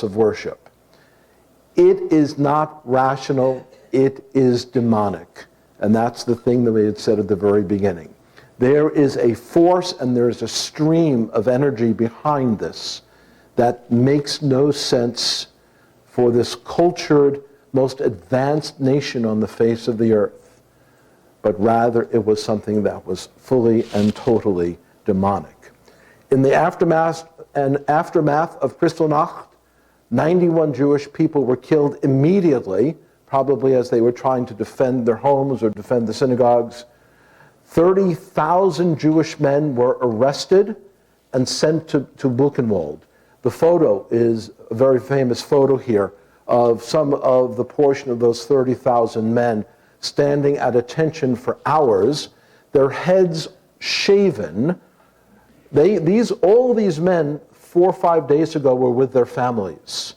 of worship. It is not rational, it is demonic. And that's the thing that we had said at the very beginning. There is a force and there is a stream of energy behind this that makes no sense for this cultured, most advanced nation on the face of the earth. But rather it was something that was fully and totally demonic. In the aftermath of Kristallnacht, 91 Jewish people were killed immediately, probably as they were trying to defend their homes or defend the synagogues. 30,000 Jewish men were arrested and sent to Buchenwald. The photo is a very famous photo here of some of the portion of those 30,000 men standing at attention for hours, their heads shaven. All these men 4 or 5 days ago were with their families.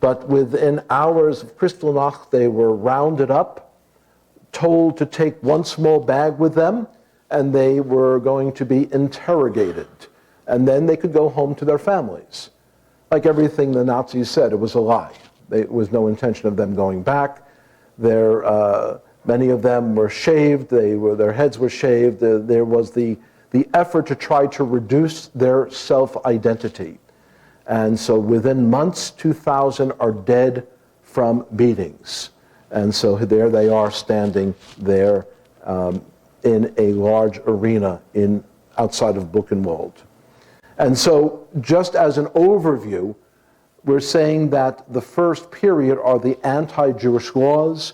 But within hours of Kristallnacht, they were rounded up, told to take one small bag with them, and they were going to be interrogated. And then they could go home to their families. Like everything the Nazis said, it was a lie. There was no intention of them going back. Many of them were shaved, their heads were shaved. There was the effort to try to reduce their self-identity. And so within months, 2,000 are dead from beatings. And so there they are standing there in a large arena outside of Buchenwald. And so just as an overview, we're saying that the first period are the anti-Jewish laws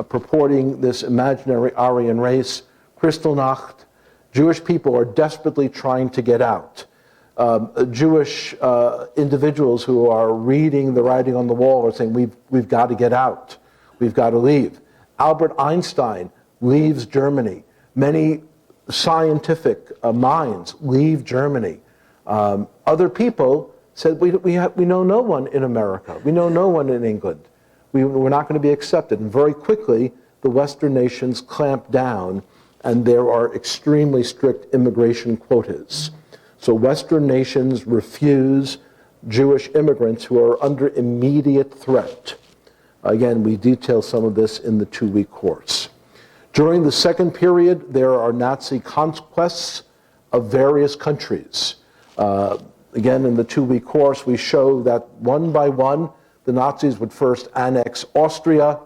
purporting this imaginary Aryan race. Kristallnacht, Jewish people are desperately trying to get out. Jewish individuals who are reading the writing on the wall are saying, we've got to get out. We've got to leave. Albert Einstein leaves Germany. Many scientific minds leave Germany. Other people said, we know no one in America. We know no one in England. We're not going to be accepted. And very quickly, the Western nations clamp down, and there are extremely strict immigration quotas. So Western nations refuse Jewish immigrants who are under immediate threat. Again, we detail some of this in the 2-week course. During the second period, there are Nazi conquests of various countries. Again, in the 2-week course, we show that one by one, the Nazis would first annex Austria,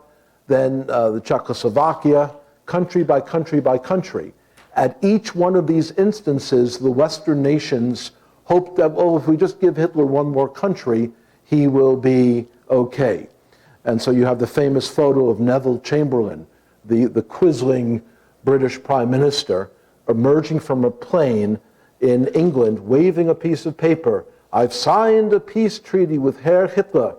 then the Czechoslovakia, country by country by country. At each one of these instances, the Western nations hoped that, well, if we just give Hitler one more country, he will be okay. And so you have the famous photo of Neville Chamberlain, the quisling British Prime Minister, emerging from a plane in England, waving a piece of paper. I've signed a peace treaty with Herr Hitler.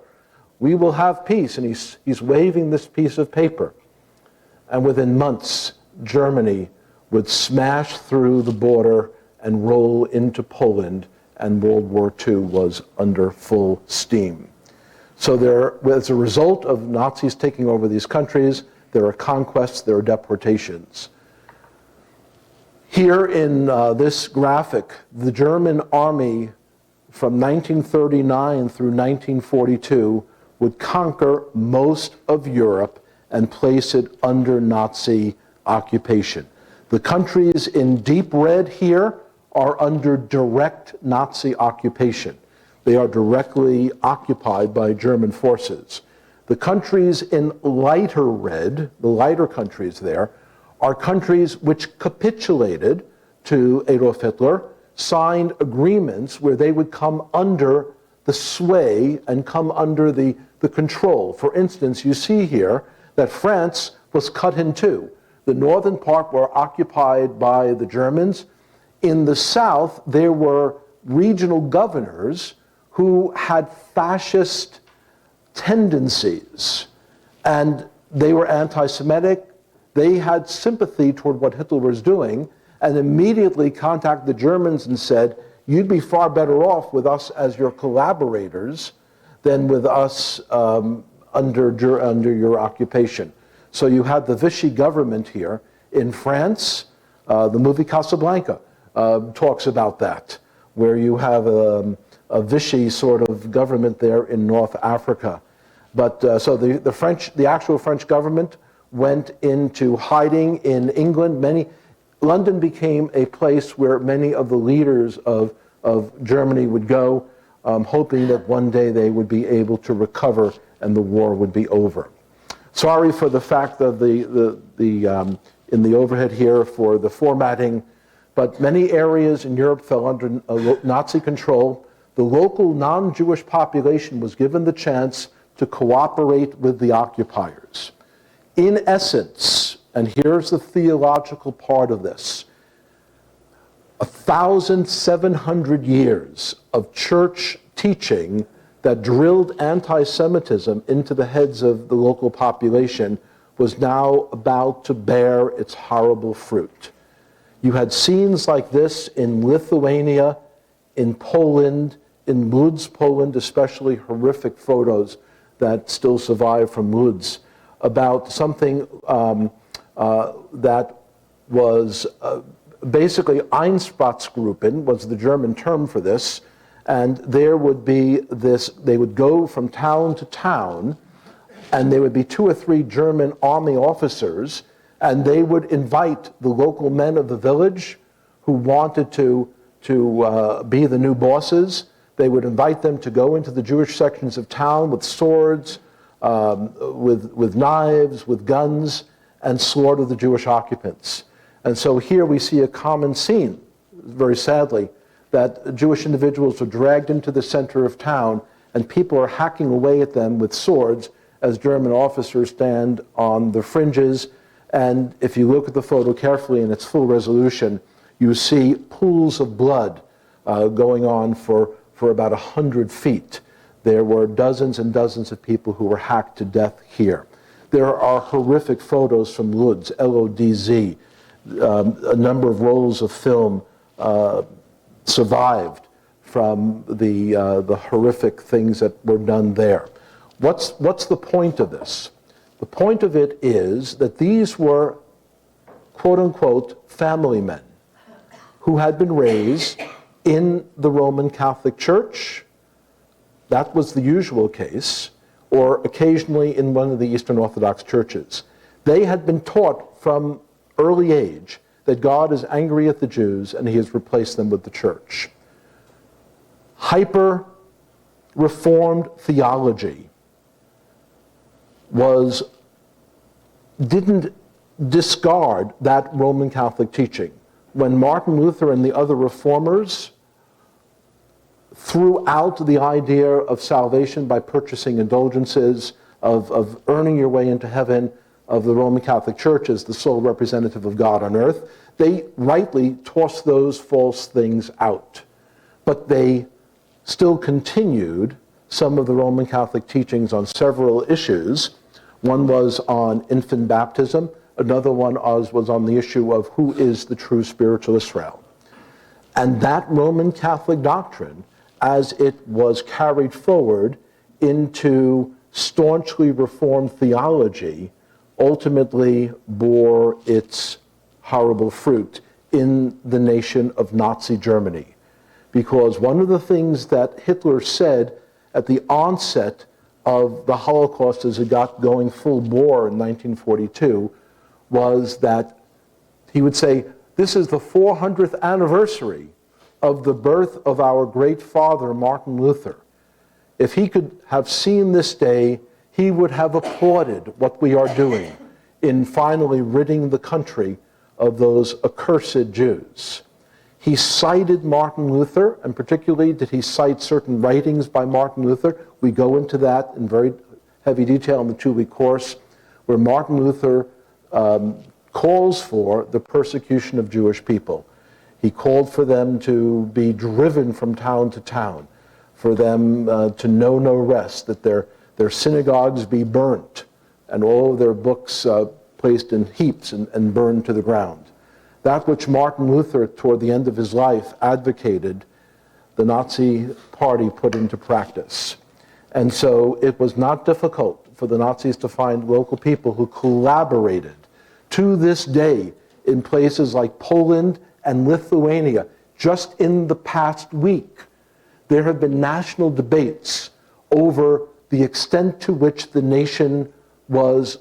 We will have peace. And he's waving this piece of paper. And within months, Germany would smash through the border and roll into Poland, and World War II was under full steam. So as a result of Nazis taking over these countries, there are conquests, there are deportations. Here in this graphic, the German army from 1939 through 1942 would conquer most of Europe and place it under Nazi occupation. The countries in deep red here are under direct Nazi occupation. They are directly occupied by German forces. The countries in lighter red, the lighter countries there, are countries which capitulated to Adolf Hitler, signed agreements where they would come under the sway and come under the control. For instance, you see here that France was cut in two. The northern part were occupied by the Germans. In the south, there were regional governors who had fascist tendencies, and they were anti-Semitic. They had sympathy toward what Hitler was doing, and immediately contacted the Germans and said, you'd be far better off with us as your collaborators than with us under your occupation. So you had the Vichy government here. In France, the movie Casablanca talks about that, where you have Vichy sort of government there in North Africa. But so the actual French government went into hiding in England. London became a place where many of the leaders of Germany would go, hoping that one day they would be able to recover and the war would be over. Sorry for the fact of in the overhead here for the formatting, but many areas in Europe fell under Nazi control. The local non-Jewish population was given the chance to cooperate with the occupiers. In essence, and here's the theological part of this, 1,700 years of church teaching that drilled anti-Semitism into the heads of the local population was now about to bear its horrible fruit. You had scenes like this in Lithuania, in Poland, in Lodz, Poland, especially horrific photos that still survive from Lodz, about something that was basically Einsatzgruppen was the German term for this, and there would be this, they would go from town to town, and there would be 2 or 3 German army officers, and they would invite the local men of the village who wanted to be the new bosses. They would invite them to go into the Jewish sections of town with swords, with knives, with guns, and slaughter the Jewish occupants. And so here we see a common scene, very sadly, that Jewish individuals are dragged into the center of town and people are hacking away at them with swords as German officers stand on the fringes. And if you look at the photo carefully in its full resolution, you see pools of blood going on for about 100 feet. There were dozens and dozens of people who were hacked to death here. There are horrific photos from Lodz, L-O-D-Z. A number of rolls of film survived from the horrific things that were done there. What's the point of this? The point of it is that these were, quote unquote, family men who had been raised in the Roman Catholic Church. That was the usual case, or occasionally in one of the Eastern Orthodox churches. They had been taught from early age that God is angry at the Jews and he has replaced them with the church. Hyper-reformed theology didn't discard that Roman Catholic teaching. When Martin Luther and the other reformers threw out the idea of salvation by purchasing indulgences, of earning your way into heaven, of the Roman Catholic Church as the sole representative of God on earth, they rightly tossed those false things out. But they still continued some of the Roman Catholic teachings on several issues. One was on infant baptism. Another one was on the issue of who is the true spiritual Israel. And that Roman Catholic doctrine, as it was carried forward into staunchly reformed theology, ultimately bore its horrible fruit in the nation of Nazi Germany. Because one of the things that Hitler said at the onset of the Holocaust as it got going full bore in 1942 was that he would say, this is the 400th anniversary of the birth of our great father, Martin Luther. If he could have seen this day, he would have applauded what we are doing in finally ridding the country of those accursed Jews. He cited Martin Luther, and particularly did he cite certain writings by Martin Luther. We go into that in very heavy detail in the 2-week course, where Martin Luther calls for the persecution of Jewish people. He called for them to be driven from town to town, for them to know no rest, that their synagogues be burnt, and all of their books placed in heaps and burned to the ground. That which Martin Luther, toward the end of his life, advocated, the Nazi Party put into practice. And so it was not difficult for the Nazis to find local people who collaborated to this day in places like Poland and Lithuania. Just in the past week, There have been national debates over the extent to which the nation was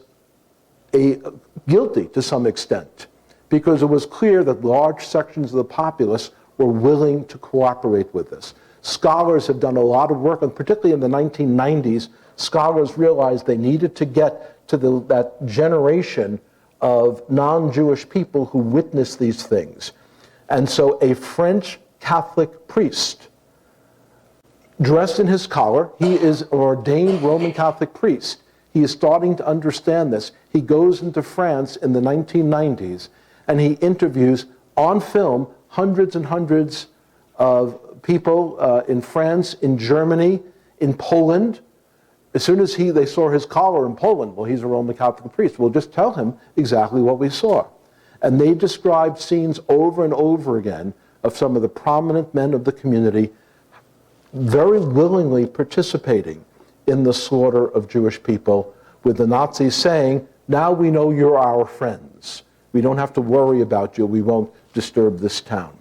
guilty to some extent, because it was clear that large sections of the populace were willing to cooperate with this. Scholars have done a lot of work, and particularly in the 1990s, scholars realized they needed to get to that generation of non-Jewish people who witnessed these things. And so a French Catholic priest, dressed in his collar, he is an ordained Roman Catholic priest. He is starting to understand this. He goes into France in the 1990s, and he interviews on film hundreds and hundreds of people in France, in Germany, in Poland. As soon as they saw his collar in Poland, well, he's a Roman Catholic priest. We'll just tell him exactly what we saw. And they described scenes over and over again of some of the prominent men of the community very willingly participating in the slaughter of Jewish people, with the Nazis saying, now we know you're our friends. We don't have to worry about you. We won't disturb this town.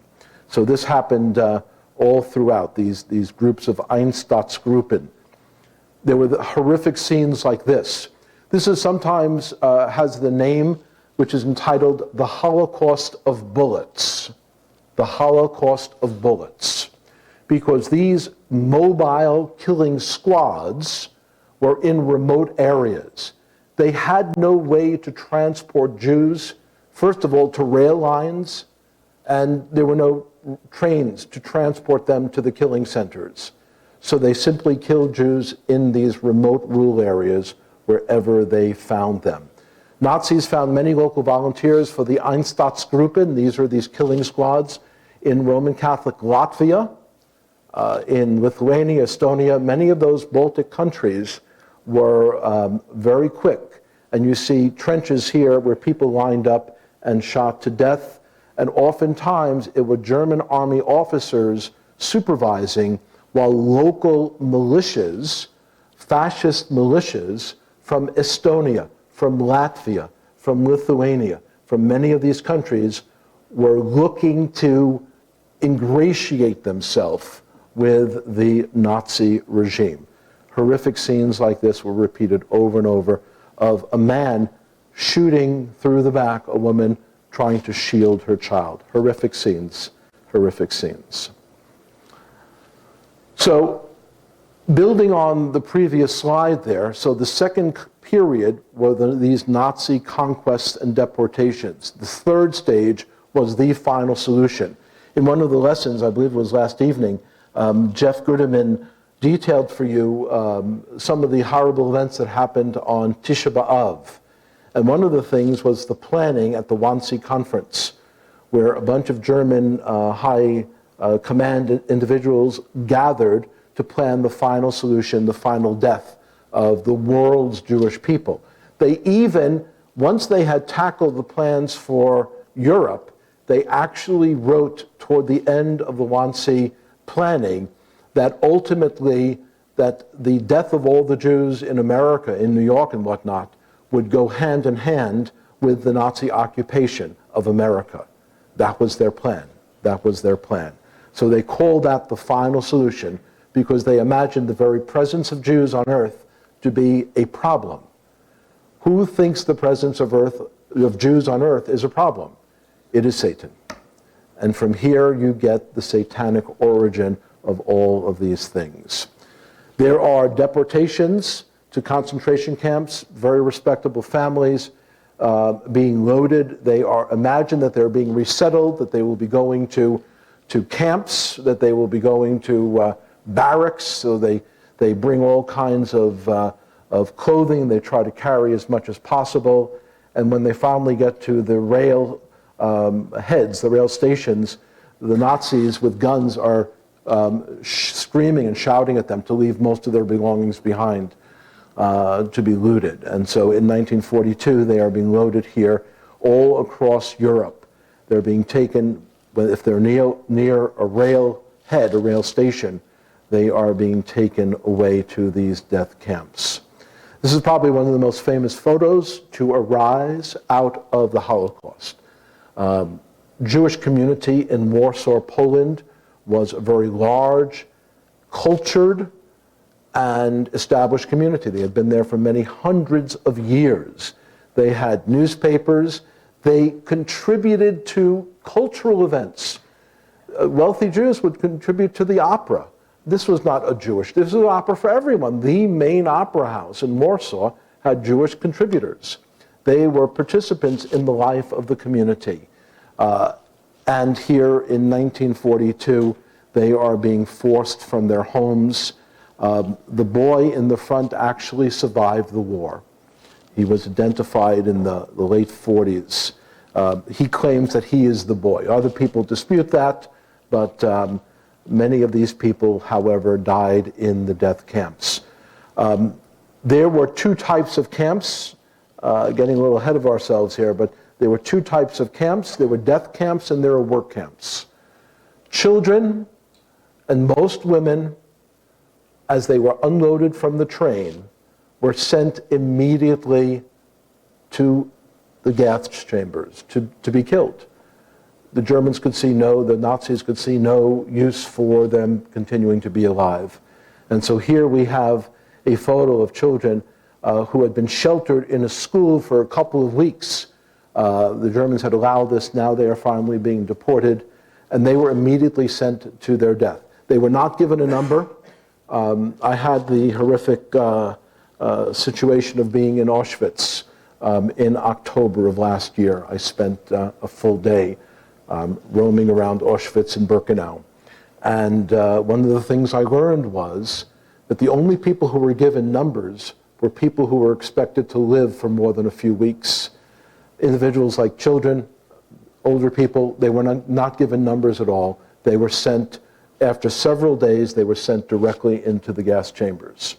So this happened all throughout, these groups of Einsatzgruppen. There were horrific scenes like this. This is sometimes has the name, which is entitled The Holocaust of Bullets. The Holocaust of Bullets. Because these mobile killing squads were in remote areas. They had no way to transport Jews, first of all, to rail lines, and there were no trains to transport them to the killing centers. So they simply killed Jews in these remote rural areas wherever they found them. Nazis found many local volunteers for the Einsatzgruppen. These are these killing squads in Roman Catholic Latvia, in Lithuania, Estonia. Many of those Baltic countries were very quick. And you see trenches here where people lined up and shot to death. And oftentimes it were German army officers supervising, while local militias, fascist militias from Estonia, from Latvia, from Lithuania, from many of these countries, were looking to ingratiate themselves with the Nazi regime. Horrific scenes like this were repeated over and over, of a man shooting through the back a woman trying to shield her child. Horrific scenes, horrific scenes. So, building on the previous slide there, so the second period were these Nazi conquests and deportations. The third stage was the final solution. In one of the lessons, I believe it was last evening, Jeff Guterman detailed for you some of the horrible events that happened on Tisha B'Av. And one of the things was the planning at the Wannsee Conference, where a bunch of German high command individuals gathered to plan the final solution, the final death of the world's Jewish people. They even, once they had tackled the plans for Europe, they actually wrote toward the end of the Wannsee planning that ultimately that the death of all the Jews in America, in New York and whatnot, would go hand in hand with the Nazi occupation of America. That was their plan. That was their plan. So they called that the final solution because they imagined the very presence of Jews on earth to be a problem. Who thinks the presence of Jews on earth is a problem? It is Satan. And from here you get the satanic origin of all of these things. There are deportations to concentration camps, very respectable families being loaded. They are imagined that they're being resettled, that they will be going to camps, that they will be going to barracks. So they bring all kinds of clothing. They try to carry as much as possible. And when they finally get to the rail heads, the rail stations, the Nazis with guns are screaming and shouting at them to leave most of their belongings behind to be looted. And so in 1942, they are being loaded here all across Europe. They're being taken, if they're near a rail head, a rail station, they are being taken away to these death camps. This is probably one of the most famous photos to arise out of the Holocaust. Jewish community in Warsaw, Poland was very large, cultured and established community. They had been there for many hundreds of years. They had newspapers. They contributed to cultural events. Wealthy Jews would contribute to the opera. This was not a Jewish, this was an opera for everyone. The main opera house in Warsaw had Jewish contributors. They were participants in the life of the community. And here in 1942, they are being forced from their homes. The boy in the front actually survived the war. He was identified in the late 40s. He claims that he is the boy. Other people dispute that, but many of these people, however, died in the death camps. There were two types of camps, getting a little ahead of ourselves here, but there were two types of camps. There were death camps and there were work camps. Children and most women, as they were unloaded from the train, were sent immediately to the gas chambers to be killed. The Germans could see the Nazis could see no use for them continuing to be alive. And so here we have a photo of children who had been sheltered in a school for a couple of weeks. The Germans had allowed this, now they are finally being deported, and they were immediately sent to their death. They were not given a number. I had the horrific situation of being in Auschwitz in October of last year. I spent a full day roaming around Auschwitz and Birkenau. And one of the things I learned was that the only people who were given numbers were people who were expected to live for more than a few weeks. Individuals like children, older people, they were not given numbers at all. They were sent, after several days, they were sent directly into the gas chambers.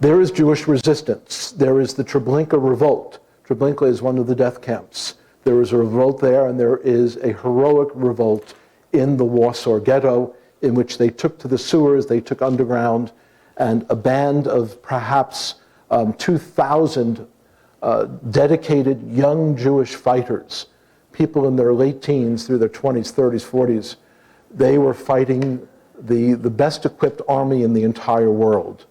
There is Jewish resistance. There is the Treblinka revolt. Treblinka is one of the death camps. There is a revolt there, and there is a heroic revolt in the Warsaw Ghetto, in which they took to the sewers, they took underground, and a band of perhaps 2,000 dedicated young Jewish fighters, people in their late teens through their 20s, 30s, 40s, they were fighting the best equipped army in the entire world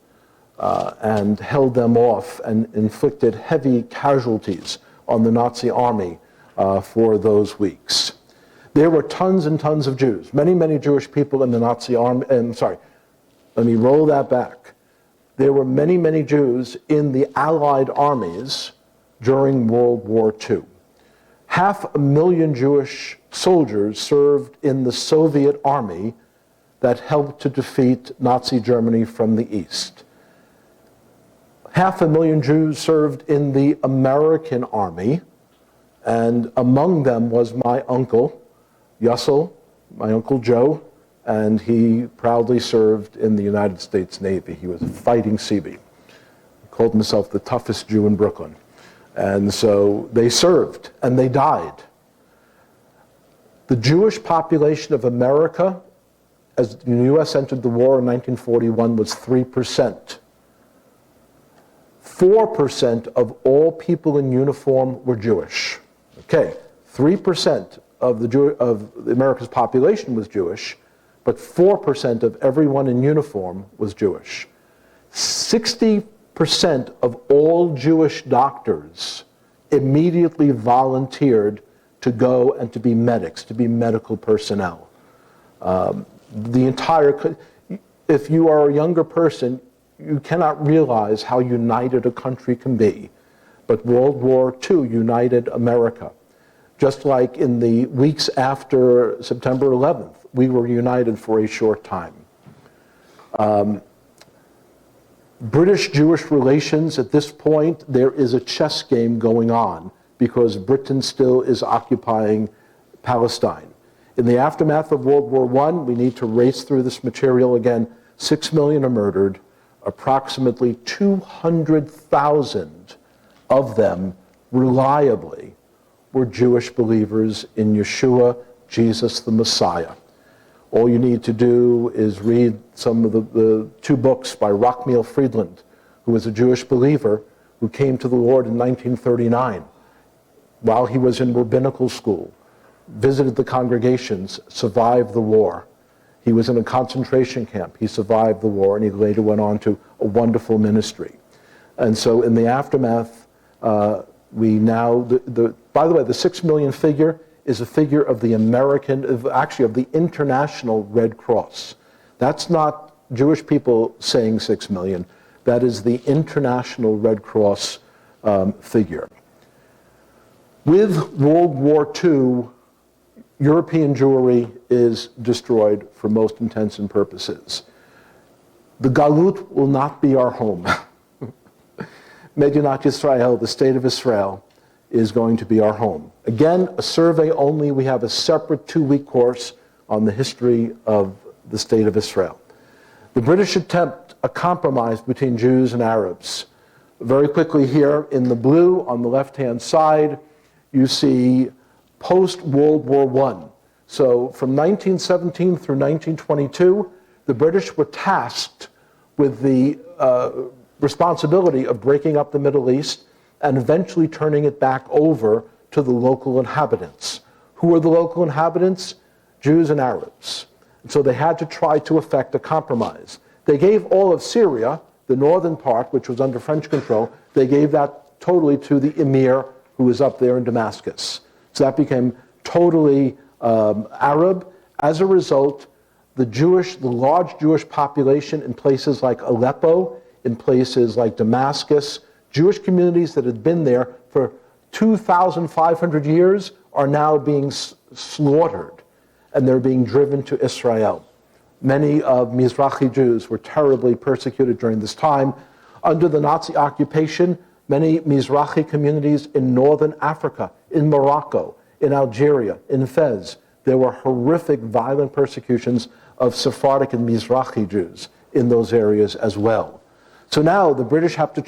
and held them off and inflicted heavy casualties on the Nazi army for those weeks. There were tons and tons of Jews, many, many Jewish people in the Nazi army. Let me roll that back. There were many, many Jews in the Allied armies during World War II. 500,000 Jewish soldiers served in the Soviet army that helped to defeat Nazi Germany from the east. 500,000 Jews served in the American army, and among them was my uncle, Yussel, my Uncle Joe, and he proudly served in the United States Navy. He was a fighting Seabee. He called himself the toughest Jew in Brooklyn. And so they served, and they died. The Jewish population of America, as the U.S. entered the war in 1941, was 3%. 4% of all people in uniform were Jewish. Okay, 3% of America's population was Jewish, but 4% of everyone in uniform was Jewish. 60% of all Jewish doctors immediately volunteered to go and to be medics, to be medical personnel. If you are a younger person, you cannot realize how united a country can be. But World War II united America. Just like in the weeks after September 11th, we were united for a short time. British-Jewish relations at this point, there is a chess game going on because Britain still is occupying Palestine. In the aftermath of World War I, we need to race through this material again. 6 million are murdered. Approximately 200,000 of them reliably were Jewish believers in Yeshua, Jesus the Messiah. All you need to do is read some of the two books by Rockmeal Friedland, who was a Jewish believer who came to the Lord in 1939 while he was in rabbinical school, visited the congregations, survived the war. He was in a concentration camp. He survived the war, and he later went on to a wonderful ministry. And so in the aftermath, we now, by the way, the 6 million figure is a figure of the actually of the International Red Cross. That's not Jewish people saying 6 million. That is the International Red Cross figure. With World War II, European Jewry is destroyed for most intents and purposes. The Galut will not be our home. Medinat Yisrael, the state of Israel, is going to be our home. Again, a survey only. We have a separate 2-week course on the history of the state of Israel. The British attempt a compromise between Jews and Arabs. Very quickly here in the blue on the left-hand side, you see post-World War I. So from 1917 through 1922, the British were tasked with the responsibility of breaking up the Middle East and eventually turning it back over to the local inhabitants. Who are the local inhabitants? Jews and Arabs. And so they had to try to effect a compromise. They gave all of Syria, the northern part, which was under French control, they gave that totally to the emir who was up there in Damascus. So that became totally Arab. As a result, the large Jewish population in places like Aleppo, in places like Damascus, Jewish communities that had been there for 2,500 years are now being slaughtered, and they're being driven to Israel. Many of Mizrahi Jews were terribly persecuted during this time. Under the Nazi occupation, many Mizrahi communities in northern Africa, in Morocco, in Algeria, in Fez, there were horrific, violent persecutions of Sephardic and Mizrahi Jews in those areas as well. So now the British have to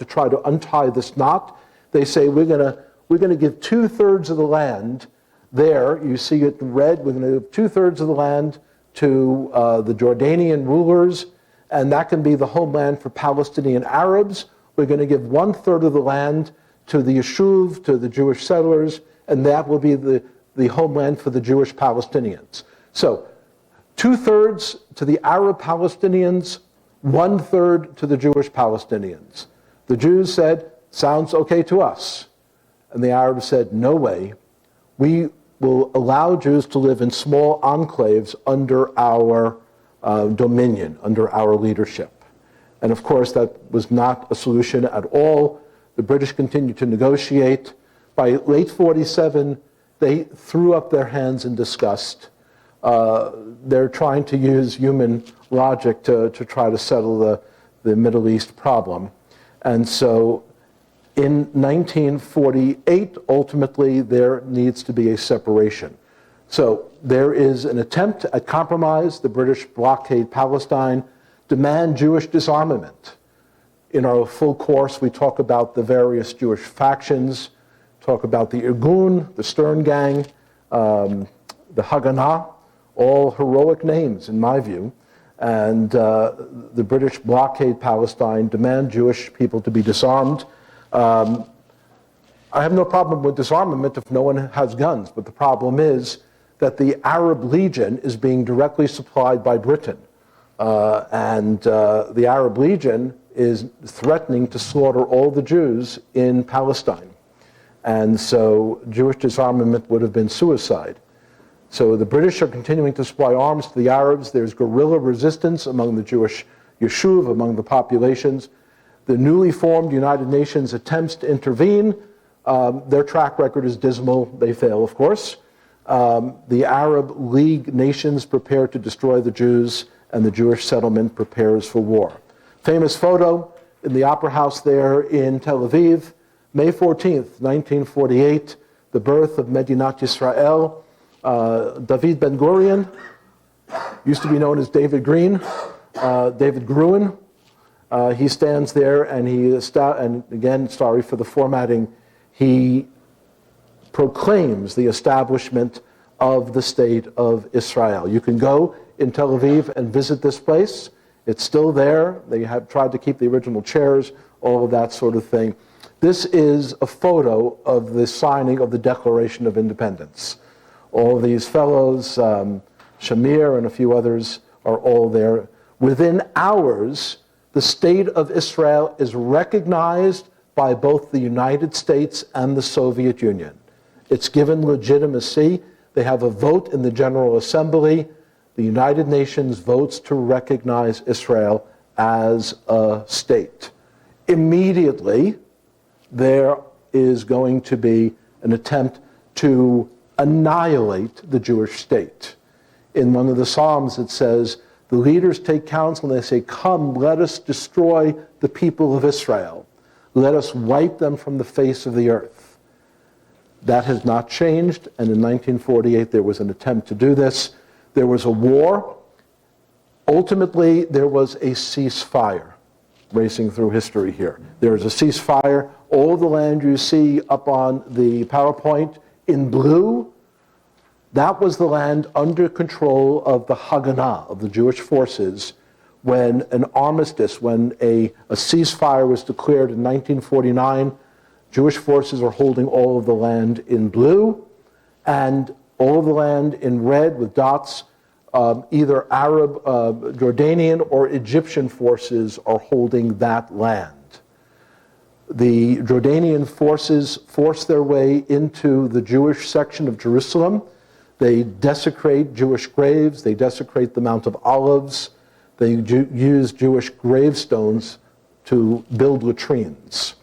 try to untie this knot. They say we're going to give 2/3 of the land there. You see it in red. We're going to give 2/3 of the land to the Jordanian rulers, and that can be the homeland for Palestinian Arabs. We're going to give 1/3 of the land to the Yishuv, to the Jewish settlers, and that will be the homeland for the Jewish Palestinians. So 2/3 to the Arab Palestinians, 1/3 to the Jewish Palestinians. The Jews said, sounds okay to us. And the Arabs said, no way. We will allow Jews to live in small enclaves under our dominion, under our leadership. And of course, that was not a solution at all. The British continued to negotiate. By late 1947, they threw up their hands in disgust. They're trying to use human logic to try to settle the Middle East problem. And so in 1948, ultimately, there needs to be a separation. So there is an attempt at compromise. The British blockade Palestine, demand Jewish disarmament. In our full course, we talk about the various Jewish factions, talk about the Irgun, the Stern Gang, the Haganah, all heroic names in my view. And the British blockade Palestine, demand Jewish people to be disarmed. I have no problem with disarmament if no one has guns, but the problem is that the Arab Legion is being directly supplied by Britain. And the Arab Legion is threatening to slaughter all the Jews in Palestine. And so Jewish disarmament would have been suicide. So the British are continuing to supply arms to the Arabs. There's guerrilla resistance among the Jewish Yishuv, among the populations. The newly formed United Nations attempts to intervene. Their track record is dismal. They fail, of course. The Arab League nations prepare to destroy the Jews, and the Jewish settlement prepares for war. Famous photo in the Opera House there in Tel Aviv, May 14th, 1948, the birth of Medinat Yisrael. David Ben-Gurion, used to be known as David Green, David Gruen. He stands there and and again, sorry for the formatting, he proclaims the establishment of the state of Israel. You can go in Tel Aviv and visit this place. It's still there. They have tried to keep the original chairs, all of that sort of thing. This is a photo of the signing of the Declaration of Independence. All of these fellows, Shamir and a few others are all there. Within hours, the state of Israel is recognized by both the United States and the Soviet Union. It's given legitimacy. They have a vote in the General Assembly. The United Nations votes to recognize Israel as a state. Immediately, there is going to be an attempt to annihilate the Jewish state. In one of the Psalms, it says, the leaders take counsel and they say, come, let us destroy the people of Israel. Let us wipe them from the face of the earth. That has not changed, and in 1948 there was an attempt to do this. There was a war. Ultimately, there was a ceasefire, racing through history here. There was a ceasefire. All the land you see up on the PowerPoint in blue, that was the land under control of the Haganah, of the Jewish forces, when an armistice, when a ceasefire was declared in 1949. Jewish forces are holding all of the land in blue, and all of the land in red with dots. Either Arab, Jordanian, or Egyptian forces are holding that land. The Jordanian forces force their way into the Jewish section of Jerusalem. They desecrate Jewish graves. They desecrate the Mount of Olives. They use Jewish gravestones to build latrines.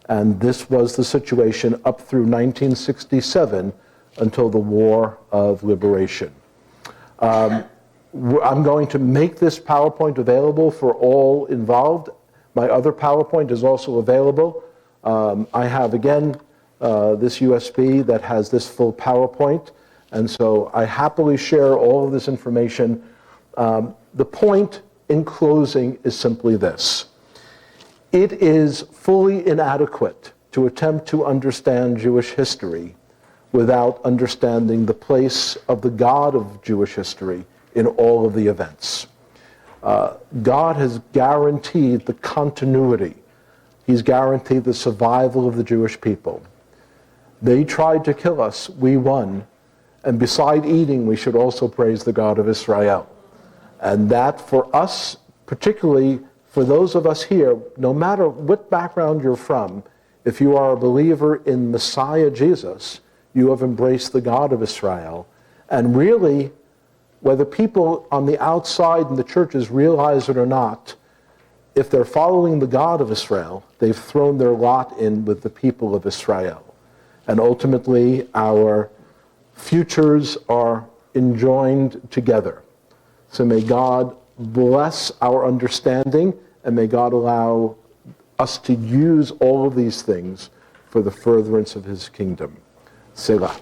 And this was the situation up through 1967 until the War of Liberation. I'm going to make this PowerPoint available for all involved. My other PowerPoint is also available. I have, again, this USB that has this full PowerPoint. And so I happily share all of this information. The point in closing is simply this. It is fully inadequate to attempt to understand Jewish history without understanding the place of the God of Jewish history in all of the events. God has guaranteed the continuity. He's guaranteed the survival of the Jewish people. They tried to kill us, we won. And beside eating, we should also praise the God of Israel. And that for us, particularly for those of us here, no matter what background you're from, if you are a believer in Messiah Jesus, you have embraced the God of Israel. And really, whether people on the outside in the churches realize it or not, if they're following the God of Israel, they've thrown their lot in with the people of Israel. And ultimately, our futures are enjoined together. So may God bless our understanding, and may God allow us to use all of these things for the furtherance of his kingdom. Selah.